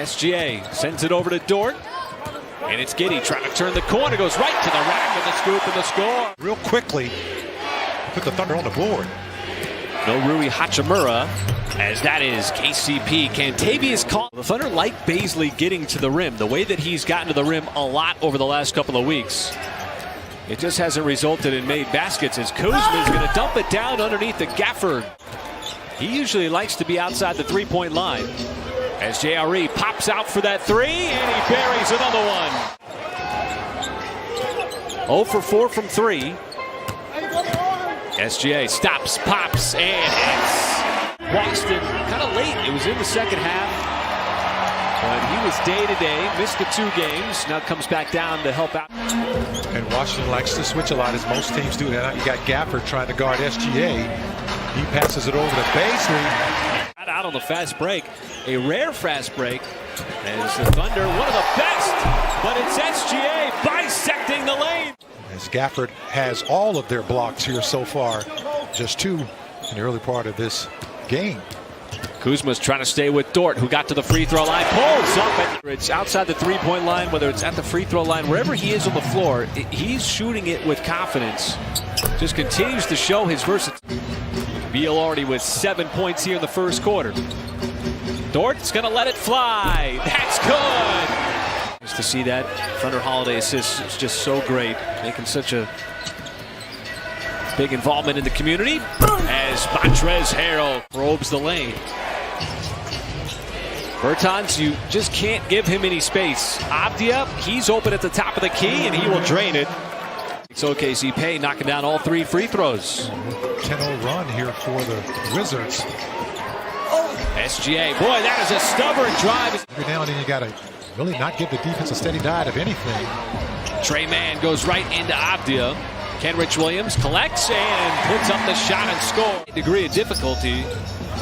SGA sends it over to Dort. And it's Giddy trying to turn the corner. Goes right to the rack with the scoop and the score. Real quickly, put the Thunder on the board. No Rui Hachimura, as that is KCP. Cantavius call. The Thunder like Bazley getting to the rim. The way that he's gotten to the rim a lot over the last couple of weeks. It just hasn't resulted in made baskets as Kuzma is going to dump it down underneath the Gafford. He usually likes to be outside the three-point line. As JRE pops out for that three, and he buries another one. 0 for 4 from 3. SGA stops, pops, and hits. Boston kind of late. It was in the second half. But he was day-to-day, missed the 2 games. Now comes back down to help out. And Washington likes to switch a lot, as most teams do. Now you got Gafford trying to guard SGA. He passes it over to Bazley. Out on the fast break. A rare fast break. As the Thunder, one of the best. But it's SGA bisecting the lane. As Gafford has all of their blocks here so far. Just 2 in the early part of this game. Kuzma's trying to stay with Dort, who got to the free throw line, pulls up. It's outside the three-point line, whether it's at the free throw line, wherever he is on the floor, he's shooting it with confidence. Just continues to show his versatility. Beal already with 7 points here in the first quarter. Dort's going to let it fly. That's good. Just to see that Thunder Holiday assist is just so great, making such a big involvement in the community as Montrezl Harrell probes the lane. Bertans, you just can't give him any space. Avdia, he's open at the top of the key, and he will drain it. It's OKC Pay knocking down all 3 free throws. 10-0 run here for the Wizards. SGA, boy, that is a stubborn drive. Every now and then you got to really not give the defense a steady diet of anything. Trey Mann goes right into Avdia. Kenrich Williams collects and puts up the shot and score. Degree of difficulty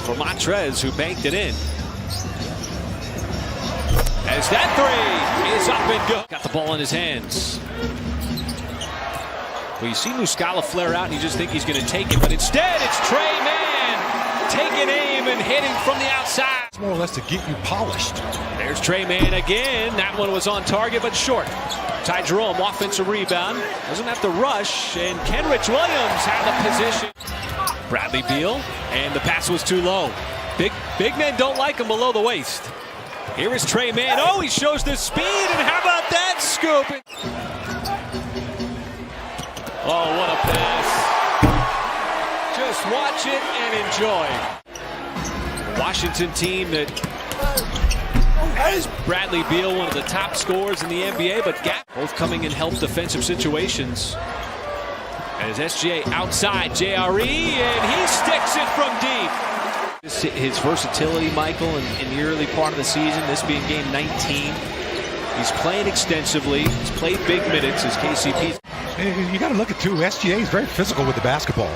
for Montrez, who banked it in. As that three is up and good. Got the ball in his hands. Well, you see Muscala flare out and you just think he's going to take it, but instead it's Trey Mann taking aim and hitting from the outside. It's more or less to get you polished. There's Trey Mann again. That one was on target but short. Ty Jerome, offensive rebound. Doesn't have to rush, and Kenrich Williams had the position. Bradley Beal, and the pass was too low. Big men don't like him below the waist. Here is Trey Mann. Oh, he shows the speed, and how about that scoop? Oh, what a pass. Just watch it and enjoy. Washington team that has Bradley Beal, one of the top scorers in the NBA, but both coming in help defensive situations. As SGA outside JRE, and he sticks it from deep. His versatility, Michael, in the early part of the season, this being game 19. He's playing extensively. He's played big minutes as KCP. You got to look at, too, SGA is very physical with the basketball.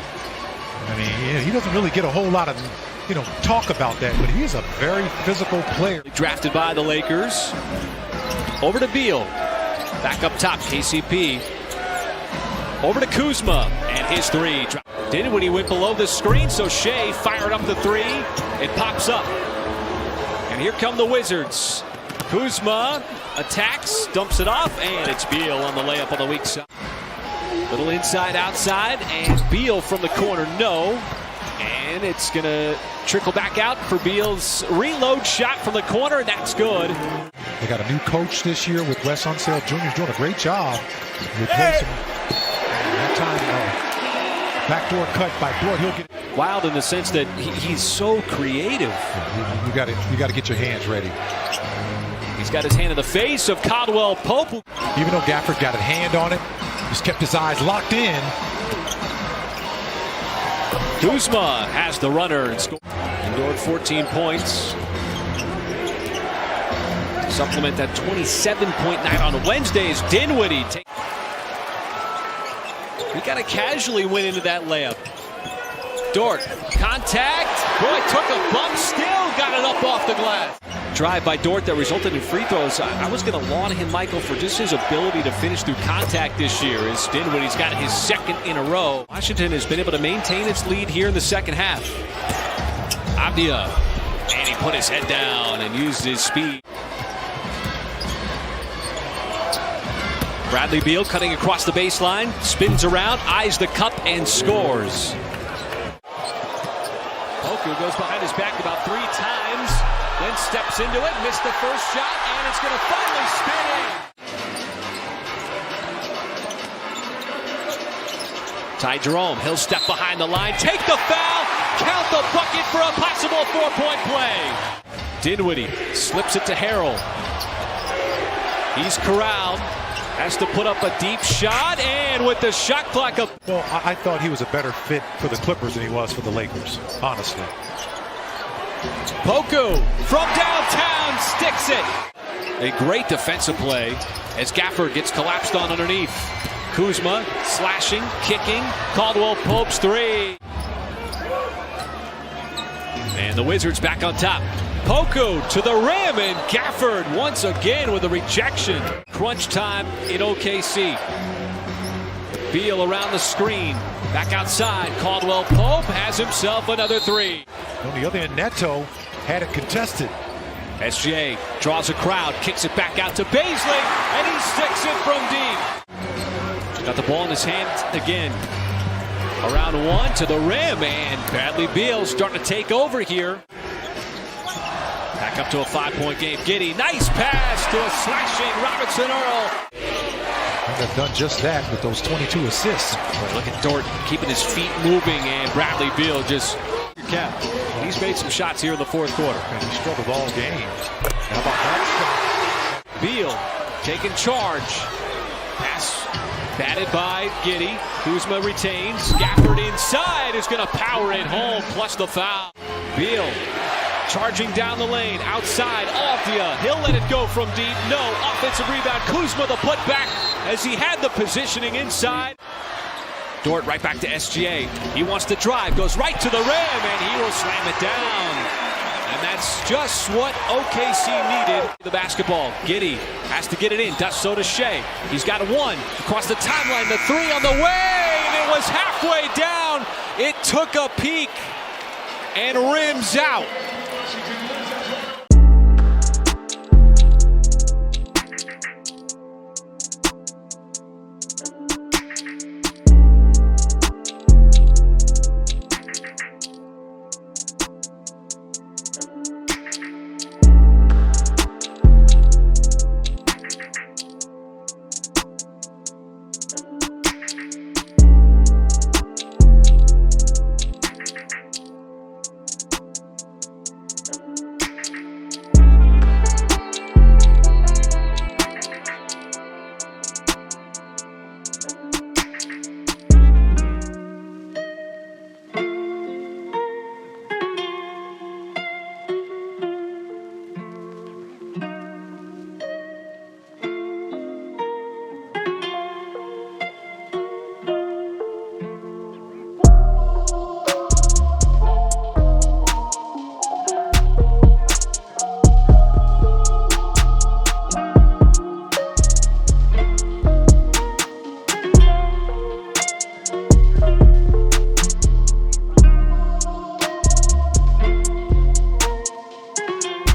I mean, he doesn't really get a whole lot of, talk about that, but he is a very physical player. Drafted by the Lakers. Over to Beal. Back up top, KCP. Over to Kuzma, and his three. Did it when he went below the screen, so Shea fired up the three. It pops up. And here come the Wizards. Kuzma attacks, dumps it off, and it's Beal on the layup on the weak side. Little inside, outside, and Beal from the corner, no. And it's going to trickle back out for Beal's reload shot from the corner. That's good. They got a new coach this year with Wes Unseld Jr. He's doing a great job replacing that time. Backdoor cut by Dort. He'll get wild in the sense that he's so creative. You got to get your hands ready. He's got his hand in the face of Caldwell Pope. Even though Gafford got a hand on it, he's kept his eyes locked in. Kuzma has the runner and scored 14 points. Supplement that 27-point night on Wednesdays. Dinwiddie. He got to casually win into that layup. Dort, contact. Boy, took a bump, still got it up off the glass. Drive by Dort that resulted in free throws. I was going to laud him, Michael, for just his ability to finish through contact this year. As Dinwiddie's got his second in a row. Washington has been able to maintain its lead here in the second half. Avdia, and he put his head down and used his speed. Bradley Beal cutting across the baseline, spins around, eyes the cup, and scores. Poku goes behind his back about 3 times, then steps into it, missed the first shot, and it's going to finally spin in. Ty Jerome, he'll step behind the line, take the foul, count the bucket for a possible 4-point play. Dinwiddie slips it to Harrell. He's corralled, has to put up a deep shot, and with the shot clock up. Well, I thought he was a better fit for the Clippers than he was for the Lakers, honestly. Poku from downtown sticks it. A great defensive play as Gafford gets collapsed on underneath. Kuzma slashing, kicking. Caldwell Pope's 3. And the Wizards back on top. Poku to the rim, and Gafford once again with a rejection. Crunch time in OKC. Beal around the screen. Back outside. Caldwell Pope has himself another 3. On the other end, Neto had it contested. SGA draws a crowd, kicks it back out to Baisley, and he sticks it from deep. Got the ball in his hand again. Around 1 to the rim, and Bradley Beal starting to take over here. Back up to a 5-point game. Giddey, nice pass to a slashing Robinson Earl. And they've done just that with those 22 assists. But look at Dort keeping his feet moving, and Bradley Beal just kept. He's made some shots here in the 4th quarter. And he struggled all game. How about that? Beal taking charge. Pass batted by Giddey. Kuzma retains. Gafford inside is going to power it home, plus the foul. Beal charging down the lane, outside, Althea. He'll let it go from deep. No, offensive rebound. Kuzma the putback as he had the positioning inside. Dort right back to SGA. He wants to drive, goes right to the rim, and he will slam it down. And that's just what OKC needed. The basketball. Giddey has to get it in. Does so to Shea. He's got 1 across the timeline. The 3 on the way, and it was halfway down. It took a peek and rims out.